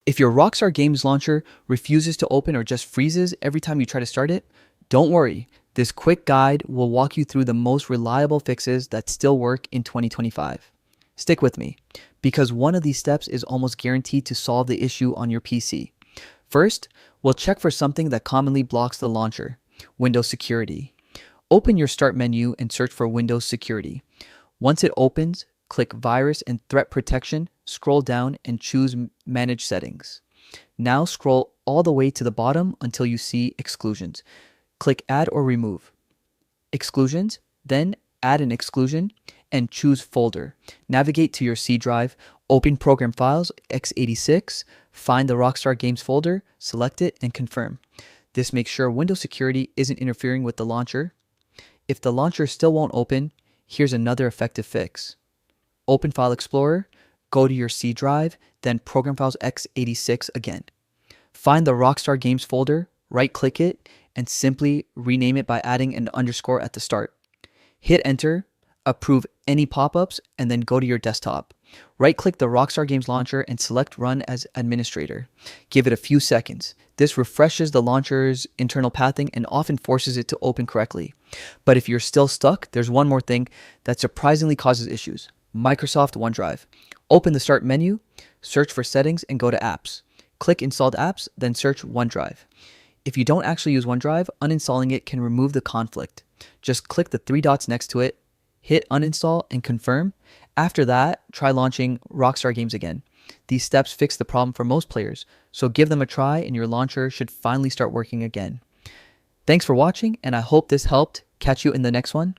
If your Rockstar Games launcher refuses to open or just freezes every time you try to start it, don't worry. This quick guide will walk you through the most reliable fixes that still work in 2025. Stick with me, because one of these steps is almost guaranteed to solve the issue on your PC. First, we'll check for something that commonly blocks the launcher: Windows Security. Open your Start menu and search for Windows Security. Once it opens, click Virus and Threat Protection, scroll down and choose Manage Settings. Now scroll all the way to the bottom until you see Exclusions. Click Add or Remove Exclusions, then add an exclusion and choose Folder. Navigate to your C drive, open Program Files, x86, find the Rockstar Games folder, select it, and confirm. This makes sure Windows Security isn't interfering with the launcher. If the launcher still won't open, here's another effective fix. Open File Explorer, go to your C drive, then Program Files x86 again. Find the Rockstar Games folder, right-click it, and simply rename it by adding an underscore at the start. Hit Enter, approve any pop-ups, and then go to your desktop. Right-click the Rockstar Games launcher and select Run as Administrator. Give it a few seconds. This refreshes the launcher's internal pathing and often forces it to open correctly. But if you're still stuck, there's one more thing that surprisingly causes issues: Microsoft OneDrive. Open the Start menu, search for Settings, and go to Apps. Click Installed Apps, then search OneDrive. If you don't actually use OneDrive, uninstalling it can remove the conflict. Just click the three dots next to it, hit uninstall, and confirm. After that, try launching Rockstar Games again. These steps fix the problem for most players, so give them a try and your launcher should finally start working again. Thanks for watching, and I hope this helped. Catch you in the next one.